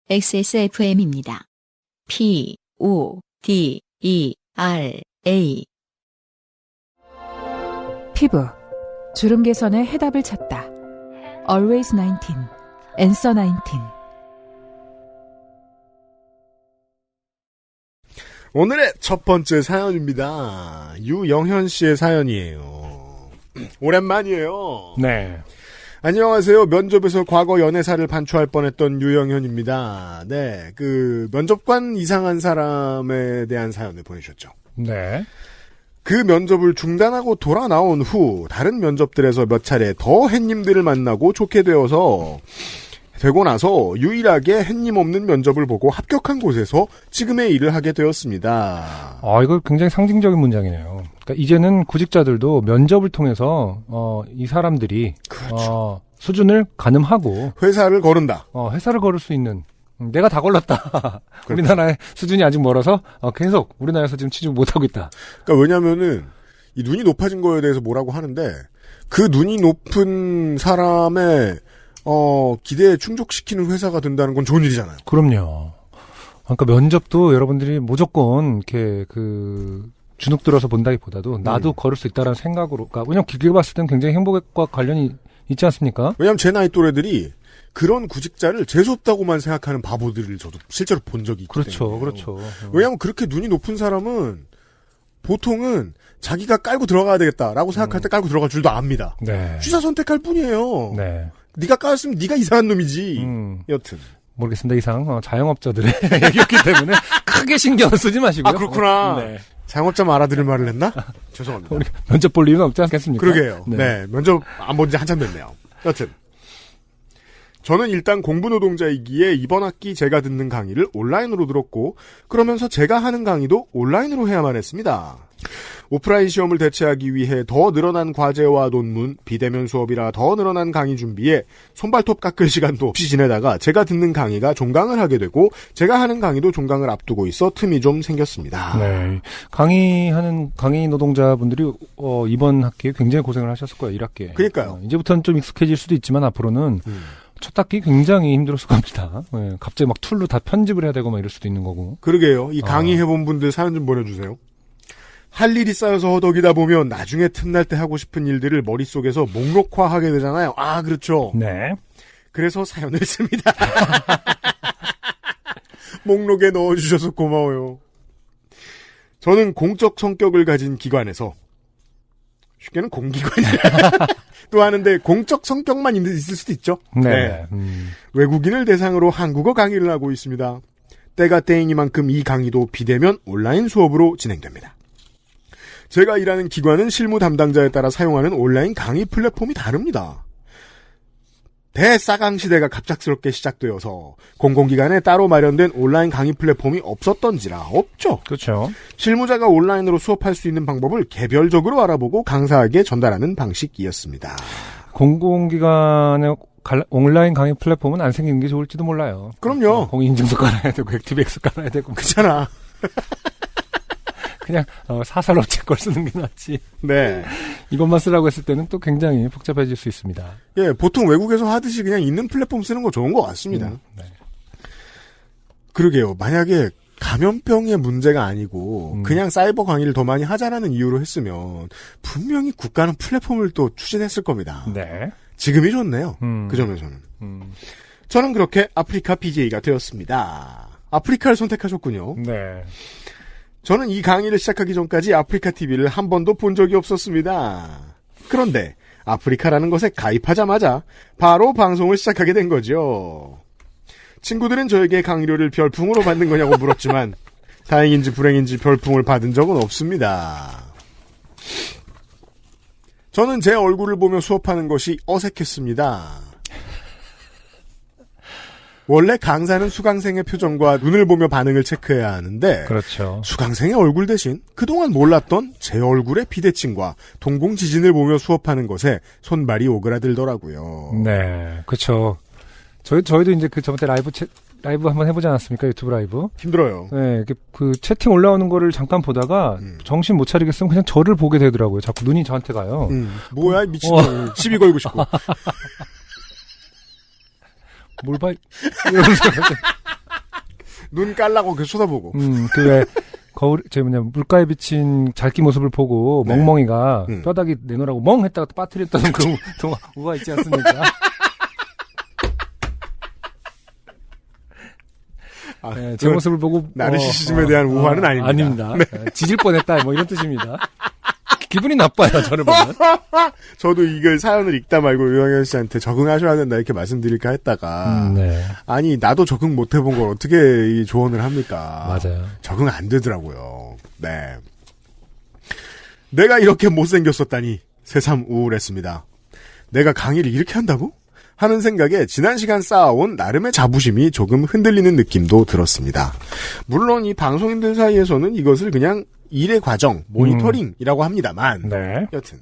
XSFM입니다. PODERA 피부, 주름 개선의 해답을 찾다. Always 19, Answer 19. 오늘의 첫 번째 사연입니다. 유영현 씨의 사연이에요. 오랜만이에요. 네. 안녕하세요. 면접에서 과거 연애사를 반추할 뻔했던 유영현입니다. 네, 면접관 이상한 사람에 대한 사연을 보내주셨죠. 네. 그 면접을 중단하고 돌아 나온 후 다른 면접들에서 몇 차례 더 햇님들을 만나고 좋게 되고 나서 유일하게 햇님 없는 면접을 보고 합격한 곳에서 지금의 일을 하게 되었습니다. 이거 굉장히 상징적인 문장이네요. 그러니까 이제는 구직자들도 면접을 통해서 이 사람들이 그렇죠. 수준을 가늠하고 회사를 거른다. 회사를 걸을 수 있는 내가 다 걸렀다. 그렇죠. 우리나라의 수준이 아직 멀어서 계속 우리나라에서 지금 취직을 못하고 있다. 그러니까 왜냐면은 이 눈이 높아진 거에 대해서 뭐라고 하는데 그 눈이 높은 사람의 기대에 충족시키는 회사가 된다는 건 좋은 일이잖아요. 그럼요. 그러니까 면접도 여러분들이 무조건 이렇게 주눅 들어서 본다기보다도 나도 걸을 수 있다라는 생각으로, 그러니까 왜냐면 길게 봤을 때는 굉장히 행복과 관련이 있지 않습니까? 왜냐면 제 나이 또래들이 그런 구직자를 재수없다고만 생각하는 바보들을 저도 실제로 본 적이 있기 때문에. 그렇죠. 왜냐면 그렇게 눈이 높은 사람은 보통은 자기가 깔고 들어가야 되겠다라고 생각할 때 깔고 들어갈 줄도 압니다. 네. 취사 선택할 뿐이에요. 네. 네가 까였으면 네가 이상한 놈이지. 여튼. 모르겠습니다. 이상 자영업자들의 얘기였기 때문에 크게 신경 쓰지 마시고요. 그렇구나. 네. 자영업자만 알아들을 말을 했나? 죄송합니다. 우리 면접 볼 일은 없지 않겠습니까? 그러게요. 네. 면접 안 본 지 한참 됐네요. 여튼. 저는 일단 공부 노동자이기에 이번 학기 제가 듣는 강의를 온라인으로 들었고 그러면서 제가 하는 강의도 온라인으로 해야만 했습니다. 오프라인 시험을 대체하기 위해 더 늘어난 과제와 논문, 비대면 수업이라 더 늘어난 강의 준비에 손발톱 깎을 시간도 없이 지내다가 제가 듣는 강의가 종강을 하게 되고 제가 하는 강의도 종강을 앞두고 있어 틈이 좀 생겼습니다. 네. 강의하는 강의 노동자분들이 이번 학기에 굉장히 고생을 하셨을 거예요. 1학기에. 그러니까요. 이제부터는 좀 익숙해질 수도 있지만 앞으로는 첫 학기 굉장히 힘들었을 겁니다. 네. 갑자기 막 툴로 다 편집을 해야 되고 막 이럴 수도 있는 거고. 그러게요. 이 강의 해본 분들 사연 좀 보내주세요. 할 일이 쌓여서 허덕이다 보면 나중에 틈날 때 하고 싶은 일들을 머릿속에서 목록화하게 되잖아요. 아, 그렇죠. 네. 그래서 사연을 씁니다. 목록에 넣어주셔서 고마워요. 저는 공적 성격을 가진 기관에서 쉽게는 공기관이라 또 하는데 공적 성격만 있을 수도 있죠. 네. 외국인을 대상으로 한국어 강의를 하고 있습니다. 때가 때이니만큼 이 강의도 비대면 온라인 수업으로 진행됩니다. 제가 일하는 기관은 실무 담당자에 따라 사용하는 온라인 강의 플랫폼이 다릅니다. 대싸강 시대가 갑작스럽게 시작되어서 공공기관에 따로 마련된 온라인 강의 플랫폼이 없었던지라 없죠. 그렇죠. 실무자가 온라인으로 수업할 수 있는 방법을 개별적으로 알아보고 강사에게 전달하는 방식이었습니다. 공공기관의 온라인 강의 플랫폼은 안 생기는 게 좋을지도 몰라요. 그럼요. 공인인증서 깔아야 되고 액티브엑스 깔아야 되고. 그렇잖아. 그냥 사설업체 걸 쓰는 게 낫지. 네. 이것만 쓰라고 했을 때는 또 굉장히 복잡해질 수 있습니다. 예, 보통 외국에서 하듯이 그냥 있는 플랫폼 쓰는 거 좋은 것 같습니다. 네. 그러게요. 만약에 감염병의 문제가 아니고 그냥 사이버 강의를 더 많이 하자라는 이유로 했으면 분명히 국가는 플랫폼을 또 추진했을 겁니다. 네. 지금이 좋네요. 그 점에서는. 저는 그렇게 아프리카 BJ가 되었습니다. 아프리카를 선택하셨군요. 네. 저는 이 강의를 시작하기 전까지 아프리카 TV를 한 번도 본 적이 없었습니다. 그런데 아프리카라는 것에 가입하자마자 바로 방송을 시작하게 된 거죠. 친구들은 저에게 강의료를 별풍으로 받는 거냐고 물었지만 다행인지 불행인지 별풍을 받은 적은 없습니다. 저는 제 얼굴을 보며 수업하는 것이 어색했습니다. 원래 강사는 수강생의 표정과 눈을 보며 반응을 체크해야 하는데 그렇죠. 수강생의 얼굴 대신 그동안 몰랐던 제 얼굴의 비대칭과 동공지진을 보며 수업하는 것에 손발이 오그라들더라고요. 네, 그렇죠. 저희도 이제 저번 때 라이브 한번 해보지 않았습니까? 유튜브 라이브. 힘들어요. 네, 그 채팅 올라오는 거를 잠깐 보다가 정신 못 차리겠으면 그냥 저를 보게 되더라고요. 자꾸 눈이 저한테 가요. 뭐야 미친놈. 시비 걸고 싶고. 뭘 봐? 이러면서 눈 깔라고 계속 쳐다보고. 그 왜, 물가에 비친 잘기 모습을 보고, 네. 멍멍이가 뼈다귀 내놓으라고 멍 했다가 또 빠뜨렸다는 그 우화 있지 않습니까? 아, 네, 제 모습을 보고. 나르시시즘에 대한 우화는 아닙니다. 아닙니다. 네, 지질 뻔했다, 뭐 이런 뜻입니다. 기분이 나빠요, 저를 보면. 저도 이걸 사연을 읽다 말고 유영현 씨한테 적응하셔야 된다 이렇게 말씀드릴까 했다가 네. 아니 나도 적응 못 해본 걸 어떻게 이 조언을 합니까? 맞아요. 적응 안 되더라고요. 네. 내가 이렇게 못생겼었다니 새삼 우울했습니다. 내가 강의를 이렇게 한다고? 하는 생각에 지난 시간 쌓아온 나름의 자부심이 조금 흔들리는 느낌도 들었습니다. 물론 이 방송인들 사이에서는 이것을 그냥 일의 과정, 모니터링이라고 합니다만 네. 여튼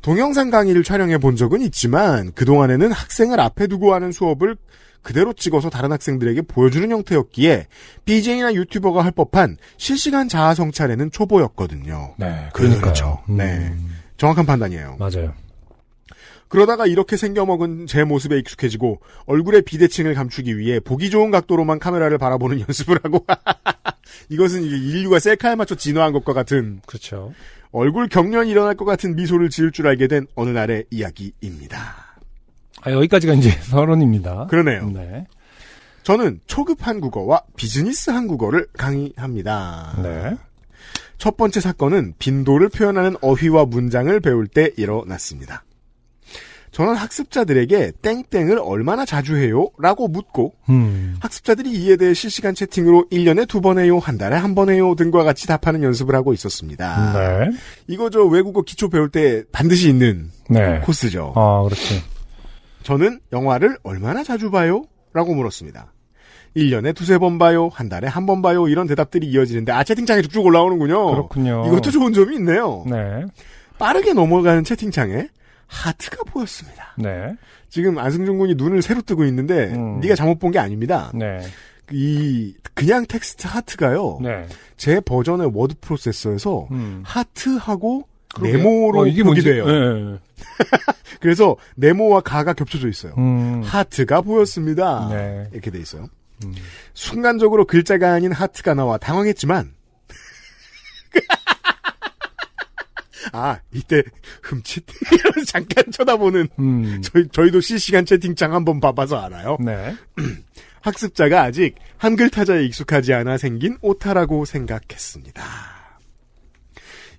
동영상 강의를 촬영해 본 적은 있지만 그동안에는 학생을 앞에 두고 하는 수업을 그대로 찍어서 다른 학생들에게 보여주는 형태였기에 BJ나 유튜버가 할 법한 실시간 자아 성찰에는 초보였거든요. 네, 그러니까요. 그렇죠. 네, 정확한 판단이에요. 맞아요. 그러다가 이렇게 생겨먹은 제 모습에 익숙해지고 얼굴의 비대칭을 감추기 위해 보기 좋은 각도로만 카메라를 바라보는 연습을 하고 이것은 이게 인류가 셀카에 맞춰 진화한 것과 같은 그렇죠. 얼굴 경련이 일어날 것 같은 미소를 지을 줄 알게 된 어느 날의 이야기입니다. 여기까지가 이제 서론입니다. 그러네요. 네. 저는 초급 한국어와 비즈니스 한국어를 강의합니다. 네. 첫 번째 사건은 빈도를 표현하는 어휘와 문장을 배울 때 일어났습니다. 저는 학습자들에게 땡땡을 얼마나 자주 해요? 라고 묻고 학습자들이 이에 대해 실시간 채팅으로 1년에 2번 해요, 한 달에 1번 해요 등과 같이 답하는 연습을 하고 있었습니다. 네. 이거 저 외국어 기초 배울 때 반드시 있는 네. 코스죠. 그렇지. 저는 영화를 얼마나 자주 봐요? 라고 물었습니다. 1년에 2-3번 봐요, 한 달에 1번 봐요 이런 대답들이 이어지는데 채팅창에 쭉쭉 올라오는군요. 그렇군요. 이것도 좋은 점이 있네요. 네. 빠르게 넘어가는 채팅창에 하트가 보였습니다. 네. 지금 안승준 군이 눈을 새로 뜨고 있는데 네가 잘못 본 게 아닙니다. 네. 그냥 텍스트 하트가요. 네. 제 버전의 워드 프로세서에서 하트하고 그러게요. 네모로 이게 보게 뭔지. 돼요. 네. 그래서 네모와 가가 겹쳐져 있어요. 하트가 보였습니다. 네. 이렇게 돼 있어요. 순간적으로 글자가 아닌 하트가 나와 당황했지만 이때 흠칫 이러면서 잠깐 쳐다보는 저희도 실시간 채팅창 한번 봐봐서 알아요. 네. 학습자가 아직 한글 타자에 익숙하지 않아 생긴 오타라고 생각했습니다.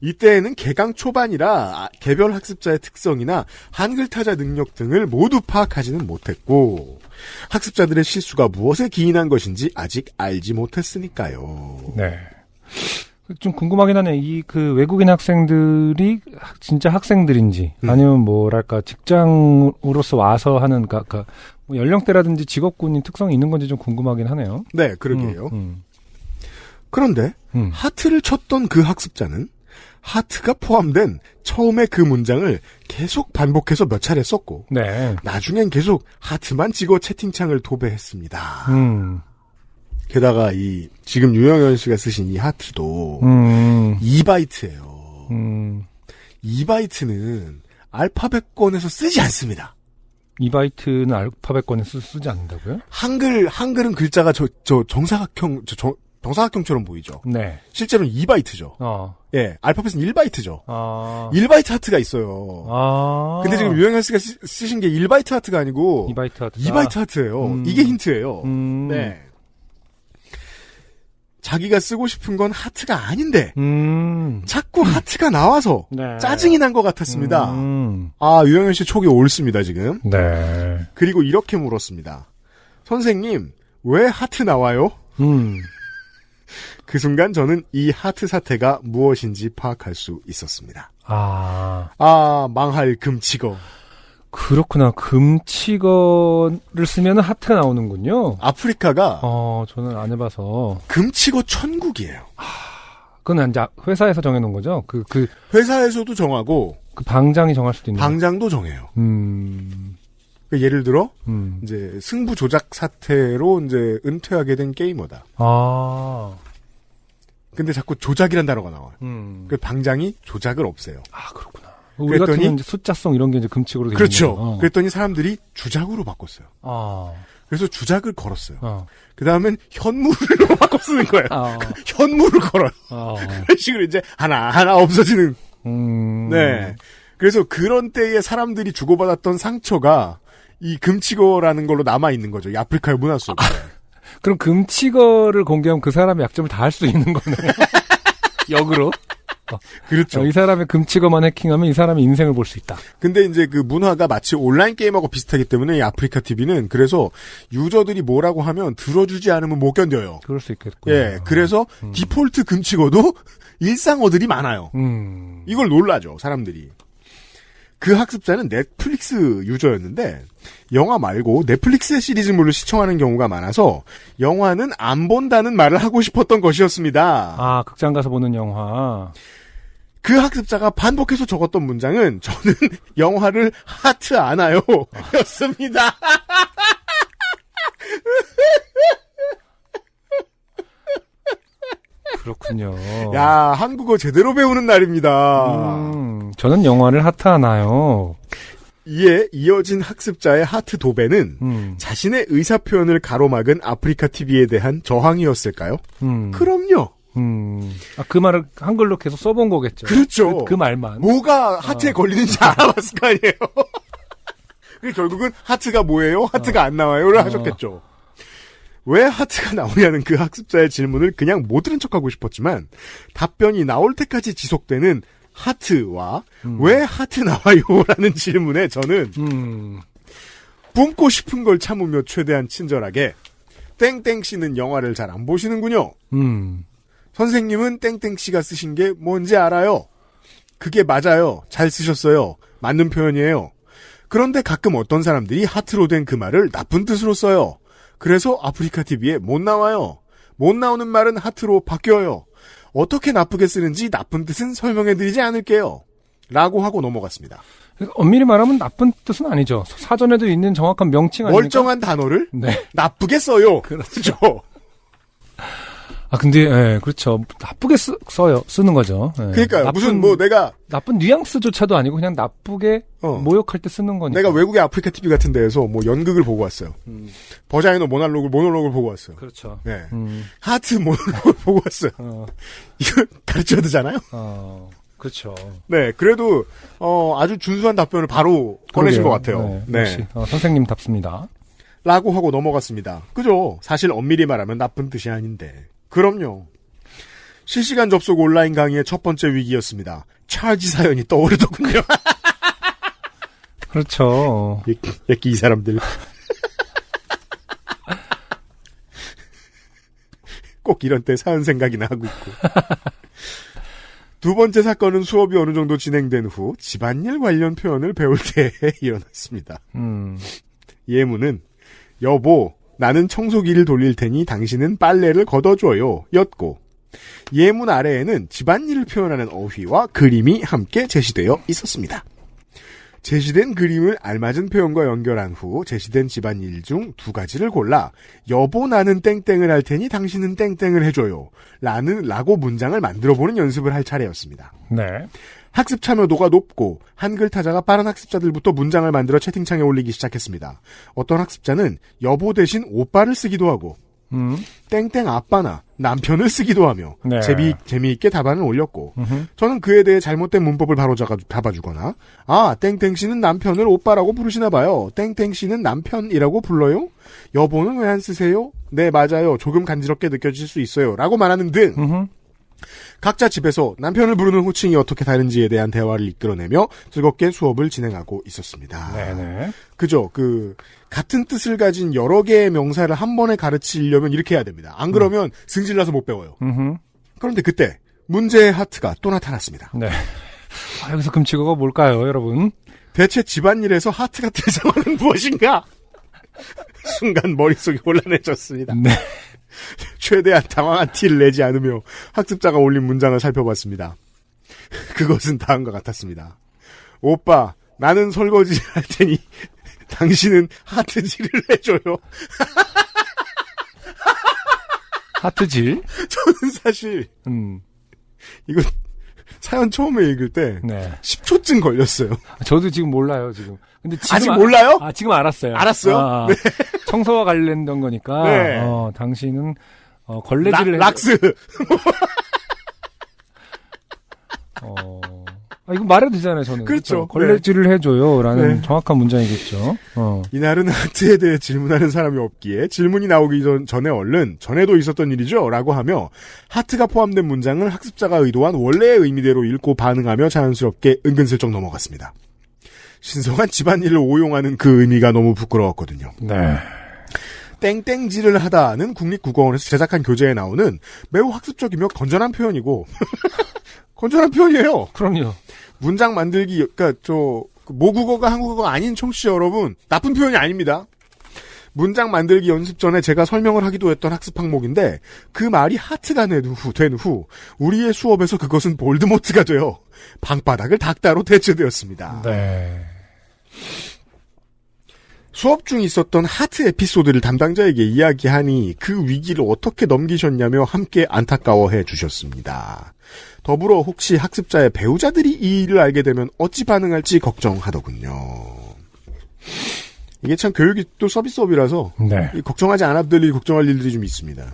이때에는 개강 초반이라 개별 학습자의 특성이나 한글 타자 능력 등을 모두 파악하지는 못했고 학습자들의 실수가 무엇에 기인한 것인지 아직 알지 못했으니까요. 네. 좀 궁금하긴 하네. 그 외국인 학생들이 진짜 학생들인지 아니면 뭐랄까 직장으로서 와서 하는 뭐 연령대라든지 직업군인 특성이 있는 건지 좀 궁금하긴 하네요. 네, 그러게요. 그런데 하트를 쳤던 그 학습자는 하트가 포함된 처음에 그 문장을 계속 반복해서 몇 차례 썼고 네. 나중엔 계속 하트만 찍어 채팅창을 도배했습니다. 게다가 지금 유영현 씨가 쓰신 이 하트도 2바이트예요. 2바이트는 알파벳권에서 쓰지 않습니다. 2바이트는 알파벳권에서 쓰지 않는다고요? 한글은 글자가 정사각형처럼 보이죠. 네. 실제로는 2바이트죠. 예, 알파벳은 1바이트죠. 1바이트 하트가 있어요. 근데 지금 유영현 씨가 쓰신 게 1바이트 하트가 아니고 2바이트 하트다. 2바이트 하트예요. 이게 힌트예요. 네. 자기가 쓰고 싶은 건 하트가 아닌데 자꾸 하트가 나와서 네. 짜증이 난 것 같았습니다. 유영현 씨 촉이 옳습니다 지금. 네. 그리고 이렇게 물었습니다. 선생님 왜 하트 나와요? 그 순간 저는 이 하트 사태가 무엇인지 파악할 수 있었습니다. 망할 금치거. 그렇구나. 금치거를 쓰면 하트가 나오는군요. 아프리카가 저는 안 해봐서 금치거 천국이에요. 그건 이제 회사에서 정해놓은 거죠? 회사에서도 정하고 그 방장이 정할 수도 있는. 방장도 정해요. 예를 들어 이제 승부 조작 사태로 이제 은퇴하게 된 게이머다. 근데 자꾸 조작이란 단어가 나와요. 그 방장이 조작을 없애요. 그렇구나. 우리 같은 이제 숫자성 이런 게 이제 금칙으로 되는 그렇죠. 거죠. 그랬더니 사람들이 주작으로 바꿨어요. 그래서 주작을 걸었어요. 그 다음엔 현무를 바꿔 쓰는 거예요. 현무를 걸어요. 그런 식으로 이제 하나하나 없어지는. 네. 그래서 그런 때에 사람들이 주고받았던 상처가 이 금치거라는 걸로 남아있는 거죠. 이 아프리카의 문화 속에. 그럼 금치거를 공개하면 그 사람의 약점을 다 할 수 있는 거네요. 역으로. 그렇죠. 이 사람의 금치거만 해킹하면 이 사람의 인생을 볼 수 있다. 근데 이제 그 문화가 마치 온라인 게임하고 비슷하기 때문에 이 아프리카 TV는 그래서 유저들이 뭐라고 하면 들어주지 않으면 못 견뎌요. 그럴 수 있겠군요. 예, 그래서 디폴트 금치거도 일상어들이 많아요. 이걸 놀라죠, 사람들이. 그 학습자는 넷플릭스 유저였는데 영화 말고 넷플릭스 시리즈물을 시청하는 경우가 많아서 영화는 안 본다는 말을 하고 싶었던 것이었습니다. 아, 극장 가서 보는 영화. 그 학습자가 반복해서 적었던 문장은 저는 영화를 하트 안 하요 였습니다. 그렇군요. 야, 한국어 제대로 배우는 날입니다. 저는 영화를 하트하나요. 이에 이어진 학습자의 하트 도배는 자신의 의사표현을 가로막은 아프리카 TV에 대한 저항이었을까요? 그럼요. 그 말을 한글로 계속 써본 거겠죠. 그렇죠. 그 말만. 뭐가 하트에 걸리는지 알아봤을 거 아니에요. 그리고 결국은 하트가 뭐예요? 하트가 안 나와요를 하셨겠죠. 왜 하트가 나오냐는 그 학습자의 질문을 그냥 못 들은 척하고 싶었지만 답변이 나올 때까지 지속되는 하트와 왜 하트 나와요라는 질문에 저는 뿜고 싶은 걸 참으며 최대한 친절하게 땡땡씨는 영화를 잘 안 보시는군요. 선생님은 땡땡씨가 쓰신 게 뭔지 알아요. 그게 맞아요. 잘 쓰셨어요. 맞는 표현이에요. 그런데 가끔 어떤 사람들이 하트로 된 그 말을 나쁜 뜻으로 써요. 그래서 아프리카 TV에 못 나와요. 못 나오는 말은 하트로 바뀌어요. 어떻게 나쁘게 쓰는지 나쁜 뜻은 설명해드리지 않을게요. 라고 하고 넘어갔습니다. 엄밀히 말하면 나쁜 뜻은 아니죠. 사전에도 있는 정확한 명칭 아닙니까? 멀쩡한 단어를 네. 나쁘게 써요. 그렇죠. 아, 근데, 예, 그렇죠. 나쁘게 쓰는 거죠. 예. 그러니까요. 무슨 내가 나쁜 뉘앙스조차도 아니고 그냥 나쁘게 모욕할 때 쓰는 거니까. 내가 외국의 아프리카 TV 같은 데에서 연극을 보고 왔어요. 버자이너 모놀로그를 보고 왔어요. 그렇죠. 네. 하트 모놀로그를 보고 왔어요. 이걸 가르쳐야 되잖아요. 그렇죠. 네, 그래도 아주 준수한 답변을 바로 꺼내신 것 같아요. 네. 역시 선생님답습니다. 라고 하고 넘어갔습니다. 그죠? 사실 엄밀히 말하면 나쁜 뜻이 아닌데. 그럼요. 실시간 접속 온라인 강의의 첫 번째 위기였습니다. 찰지 사연이 떠오르더군요. 그렇죠. 이 사람들. 꼭 이런 때 사연 생각이나 하고 있고. 두 번째 사건은 수업이 어느 정도 진행된 후 집안일 관련 표현을 배울 때 일어났습니다. 예문은 여보, 나는 청소기를 돌릴 테니 당신은 빨래를 걷어줘요 였고 예문 아래에는 집안일을 표현하는 어휘와 그림이 함께 제시되어 있었습니다. 제시된 그림을 알맞은 표현과 연결한 후 제시된 집안일 중 두 가지를 골라 여보 나는 땡땡을 할 테니 당신은 땡땡을 해줘요 라고 문장을 만들어보는 연습을 할 차례였습니다. 네. 학습 참여도가 높고 한글 타자가 빠른 학습자들부터 문장을 만들어 채팅창에 올리기 시작했습니다. 어떤 학습자는 여보 대신 오빠를 쓰기도 하고 땡땡 아빠나 남편을 쓰기도 하며 네. 재미있게 답안을 올렸고 저는 그에 대해 잘못된 문법을 바로 잡아주거나 땡땡씨는 남편을 오빠라고 부르시나 봐요. 땡땡씨는 남편이라고 불러요? 여보는 왜 안 쓰세요? 네 맞아요. 조금 간지럽게 느껴질 수 있어요. 라고 말하는 등 각자 집에서 남편을 부르는 호칭이 어떻게 다른지에 대한 대화를 이끌어내며 즐겁게 수업을 진행하고 있었습니다. 네네. 그죠? 같은 뜻을 가진 여러 개의 명사를 한 번에 가르치려면 이렇게 해야 됩니다. 안 그러면 승질나서 못 배워요. 그런데 그때 문제의 하트가 또 나타났습니다. 네. 여기서 금치고가 뭘까요, 여러분? 대체 집안일에서 하트 같은 상황은 무엇인가? 순간 머릿속이 혼란해졌습니다. 네. 최대한 당황한 티를 내지 않으며 학습자가 올린 문장을 살펴봤습니다. 그것은 다음과 같았습니다. 오빠, 나는 설거지 할 테니 당신은 하트질을 해줘요. 하트질? 저는 사실 이거 사연 처음에 읽을 때 네. 10초쯤 걸렸어요. 저도 지금 몰라요, 지금. 근데 지금 아직 몰라요? 지금 알았어요. 알았어요? 네. 청소와 관련된 거니까. 네. 당신은 걸레질을 락스. 이거 말해도 되잖아요, 저는. 그렇죠. 걸레질을 해줘요라는 네. 정확한 문장이겠죠. 이날은 하트에 대해 질문하는 사람이 없기에 질문이 나오기 전에 얼른 전에도 있었던 일이죠 라고 하며 하트가 포함된 문장을 학습자가 의도한 원래의 의미대로 읽고 반응하며 자연스럽게 은근슬쩍 넘어갔습니다. 신성한 집안일을 오용하는 그 의미가 너무 부끄러웠거든요. 네. 땡땡질을 하다는 국립국어원에서 제작한 교재에 나오는 매우 학습적이며 건전한 표현이고 건전한 표현이에요. 그럼요. 문장 만들기, 그러니까 모국어가 한국어가 아닌 청취자 여러분, 나쁜 표현이 아닙니다. 문장 만들기 연습 전에 제가 설명을 하기도 했던 학습 항목인데 그 말이 하트가 된 후 우리의 수업에서 그것은 볼드모트가 되어 방바닥을 닦다로 대체되었습니다. 네. 수업 중 있었던 하트 에피소드를 담당자에게 이야기하니 그 위기를 어떻게 넘기셨냐며 함께 안타까워해 주셨습니다. 더불어 혹시 학습자의 배우자들이 이 일을 알게 되면 어찌 반응할지 걱정하더군요. 이게 참 교육이 또 서비스업이라서 네. 걱정하지 않아도 될 일, 걱정할 일들이 좀 있습니다.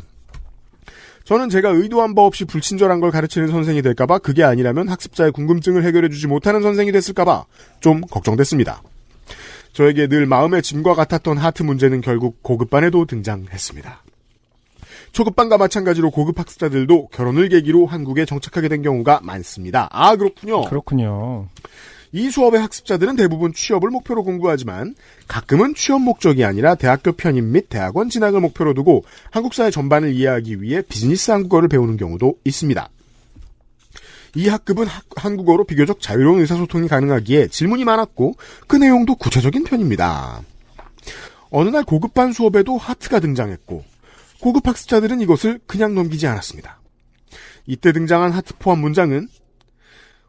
저는 제가 의도한 바 없이 불친절한 걸 가르치는 선생이 될까봐 그게 아니라면 학습자의 궁금증을 해결해주지 못하는 선생이 됐을까봐 좀 걱정됐습니다. 저에게 늘 마음의 짐과 같았던 하트 문제는 결국 고급반에도 등장했습니다. 초급반과 마찬가지로 고급 학습자들도 결혼을 계기로 한국에 정착하게 된 경우가 많습니다. 아, 그렇군요. 그렇군요. 이 수업의 학습자들은 대부분 취업을 목표로 공부하지만 가끔은 취업 목적이 아니라 대학교 편입 및 대학원 진학을 목표로 두고 한국 사회 전반을 이해하기 위해 비즈니스 한국어를 배우는 경우도 있습니다. 이 학급은 한국어로 비교적 자유로운 의사소통이 가능하기에 질문이 많았고 그 내용도 구체적인 편입니다. 어느 날 고급반 수업에도 하트가 등장했고 고급 학습자들은 이것을 그냥 넘기지 않았습니다. 이때 등장한 하트 포함 문장은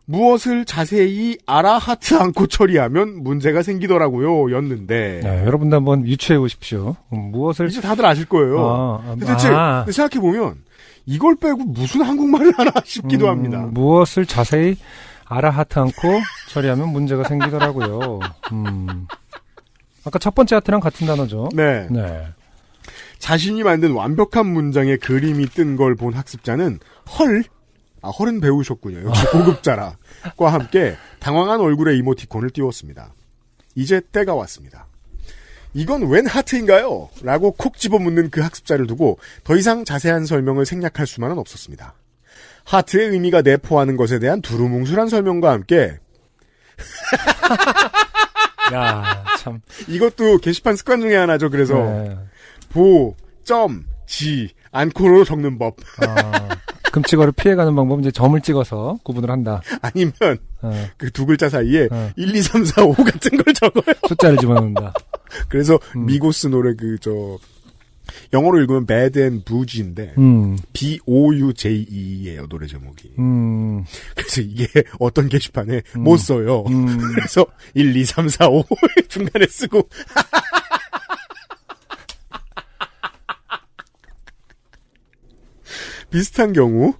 무엇을 자세히 알아 하트 않고 처리하면 문제가 생기더라고요 였는데 네, 여러분도 한번 유추해 보십시오. 무엇을 이제 다들 아실 거예요. 대체 생각해보면 이걸 빼고 무슨 한국말을 하나 싶기도 합니다. 무엇을 자세히 알아 하트 않고 처리하면 문제가 생기더라고요. 아까 첫 번째 하트랑 같은 단어죠. 네. 네. 자신이 만든 완벽한 문장에 그림이 뜬 걸 본 학습자는 헐은 배우셨군요. 역시 고급자라. 과 함께 당황한 얼굴에 이모티콘을 띄웠습니다. 이제 때가 왔습니다. 이건 웬 하트인가요? 라고 콕 집어묻는 그 학습자를 두고 더 이상 자세한 설명을 생략할 수만은 없었습니다. 하트의 의미가 내포하는 것에 대한 두루뭉술한 설명과 함께 야, 참. 이것도 게시판 습관 중에 하나죠. 그래서 네. 지 안코로 적는 법. 금치거를 피해가는 방법은 이제 점을 찍어서 구분을 한다. 아니면 그 두 글자 사이에 1, 2, 3, 4, 5 같은 걸 적어요. 숫자를 집어넣는다. 그래서 미고스 노래 영어로 읽으면 Bad and Bougie인데 B-O-U-J-E예요 노래 제목이. 그래서 이게 어떤 게시판에 못 써요. 그래서 1, 2, 3, 4, 5 중간에 쓰고 비슷한 경우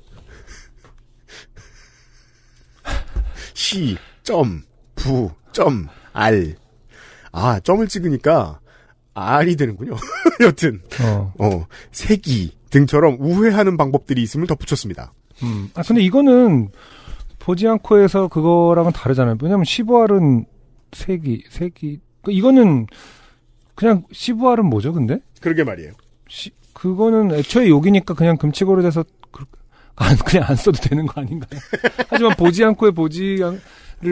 시, 부, 알. 점을 찍으니까 R이 되는군요. 여튼 색이 등처럼 우회하는 방법들이 있음을 덧붙였습니다. 근데 이거는 보지 않고 해서 그거랑은 다르잖아요. 왜냐면 15R은 색이 이거는 그냥 15R은 뭐죠, 근데? 그러게 말이에요. 그거는 애초에 욕이니까 그냥 금치고로 돼서 그냥 안 써도 되는 거 아닌가요? 하지만 보지 않고의 보지를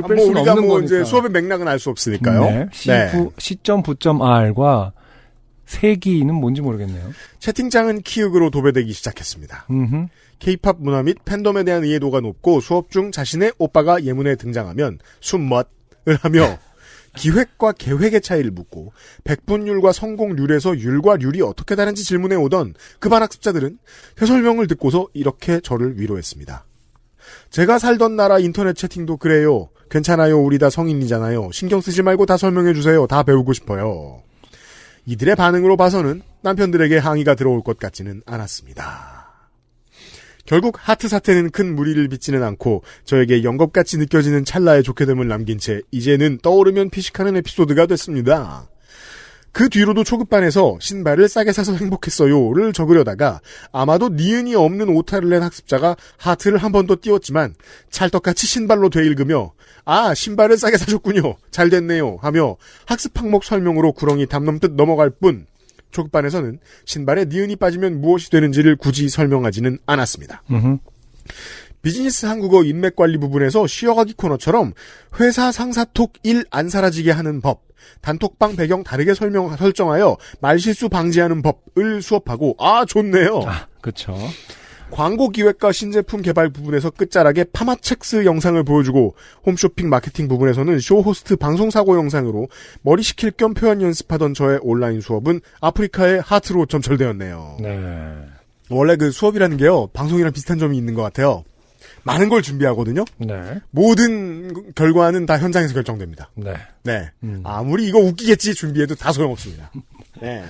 뺄 수는 없는 거니까. 이제 수업의 맥락은 알 수 없으니까요. 네. C.V.R과 세기는 뭔지 모르겠네요. 채팅창은 키읔으로 도배되기 시작했습니다. K-팝 문화 및 팬덤에 대한 이해도가 높고 수업 중 자신의 오빠가 예문에 등장하면 숨멋을 하며 기획과 계획의 차이를 묻고 백분율과 성공률에서 율과 률이 어떻게 다른지 질문해 오던 그 반 학습자들은 제 설명을 듣고서 이렇게 저를 위로했습니다. 제가 살던 나라 인터넷 채팅도 그래요. 괜찮아요. 우리 다 성인이잖아요. 신경 쓰지 말고 다 설명해 주세요. 다 배우고 싶어요. 이들의 반응으로 봐서는 남편들에게 항의가 들어올 것 같지는 않았습니다. 결국 하트 사태는 큰 무리를 빚지는 않고 저에게 영겁같이 느껴지는 찰나의 좋게됨을 남긴 채 이제는 떠오르면 피식하는 에피소드가 됐습니다. 그 뒤로도 초급반에서 신발을 싸게 사서 행복했어요를 적으려다가 아마도 니은이 없는 오타를 낸 학습자가 하트를 한 번 더 띄웠지만 찰떡같이 신발로 되읽으며 아 신발을 싸게 사줬군요. 잘 됐네요 하며 학습 항목 설명으로 구렁이 담 넘듯 넘어갈 뿐 초급반에서는 신발에 니은이 빠지면 무엇이 되는지를 굳이 설명하지는 않았습니다. 비즈니스 한국어 인맥관리 부분에서 쉬어가기 코너처럼 회사 상사톡 1 안 사라지게 하는 법, 단톡방 배경 다르게 설정하여 말실수 방지하는 법을 수업하고 아 좋네요. 아, 그렇죠. 광고 기획과 신제품 개발 부분에서 끝자락에 파마첵스 영상을 보여주고 홈쇼핑 마케팅 부분에서는 쇼호스트 방송사고 영상으로 머리 식힐 겸 표현 연습하던 저의 온라인 수업은 아프리카의 하트로 점철되었네요. 네. 원래 그 수업이라는 게요. 방송이랑 비슷한 점이 있는 것 같아요. 많은 걸 준비하거든요. 네. 모든 결과는 다 현장에서 결정됩니다. 네. 네. 아무리 이거 웃기겠지 준비해도 다 소용없습니다. 네.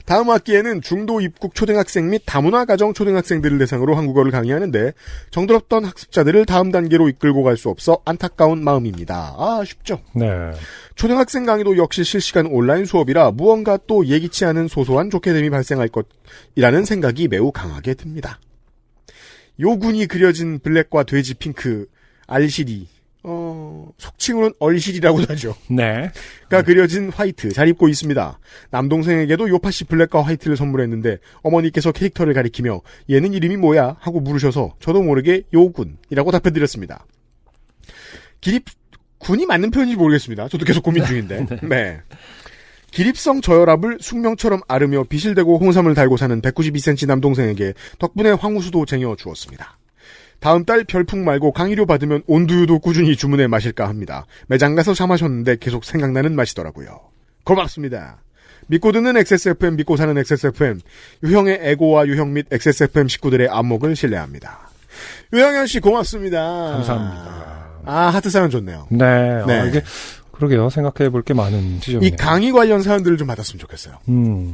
다음 학기에는 중도 입국 초등학생 및 다문화 가정 초등학생들을 대상으로 한국어를 강의하는데 정들었던 학습자들을 다음 단계로 이끌고 갈 수 없어 안타까운 마음입니다. 아, 쉽죠? 네. 초등학생 강의도 역시 실시간 온라인 수업이라 무언가 또 예기치 않은 소소한 좋게됨이 발생할 것이라는 생각이 매우 강하게 듭니다. 요군이 그려진 블랙과 돼지 핑크 알실이 속칭으로는 얼실이라고도 하죠. 네. 가 그려진 화이트 잘 입고 있습니다. 남동생에게도 요파시 블랙과 화이트를 선물했는데 어머니께서 캐릭터를 가리키며 얘는 이름이 뭐야? 하고 물으셔서 저도 모르게 요군이라고 답해드렸습니다. 군이 맞는 표현인지 모르겠습니다. 저도 계속 고민 중인데. 네. 기립성 저혈압을 숙명처럼 앓으며 비실대고 홍삼을 달고 사는 192cm 남동생에게 덕분에 황우수도 쟁여주었습니다. 다음 달 별풍 말고 강의료 받으면 온두유도 꾸준히 주문해 마실까 합니다. 매장 가서 사 마셨는데 계속 생각나는 맛이더라고요. 고맙습니다. 믿고 듣는 XSFM, 믿고 사는 XSFM, 유형의 애고와 유형 및 XSFM 식구들의 안목을 신뢰합니다. 유형현 씨 고맙습니다. 감사합니다. 아, 하트 사연 좋네요. 네. 네. 이게 그러게요. 생각해 볼 게 많은 지점이네요. 이 강의 관련 사연들을 좀 받았으면 좋겠어요.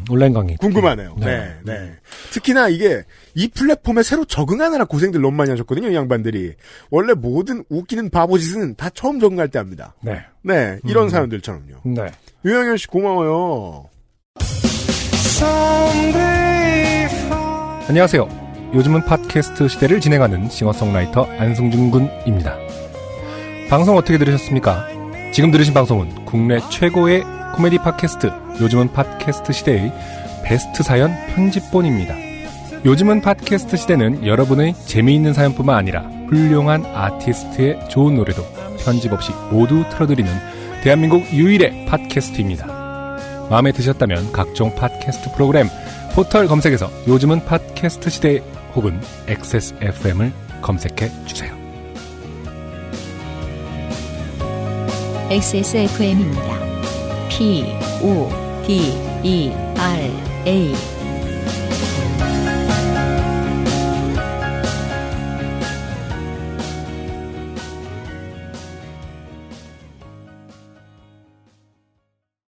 온라인 강의. 궁금하네요. 네. 네. 특히나 이게 이 플랫폼에 새로 적응하느라 고생들 너무 많이 하셨거든요, 이 양반들이. 원래 모든 웃기는 바보짓은 다 처음 적응할 때 합니다. 네. 네. 이런 사연들처럼요. 네. 유영현 씨 고마워요. 안녕하세요. 요즘은 팟캐스트 시대를 진행하는 싱어송라이터 안승준 군입니다. 방송 어떻게 들으셨습니까? 지금 들으신 방송은 국내 최고의 코미디 팟캐스트 요즘은 팟캐스트 시대의 베스트 사연 편집본입니다. 요즘은 팟캐스트 시대는 여러분의 재미있는 사연뿐만 아니라 훌륭한 아티스트의 좋은 노래도 편집 없이 모두 틀어드리는 대한민국 유일의 팟캐스트입니다. 마음에 드셨다면 각종 팟캐스트 프로그램 포털 검색에서 요즘은 팟캐스트 시대 혹은 XSFM을 검색해 주세요. XSFM입니다. PODERA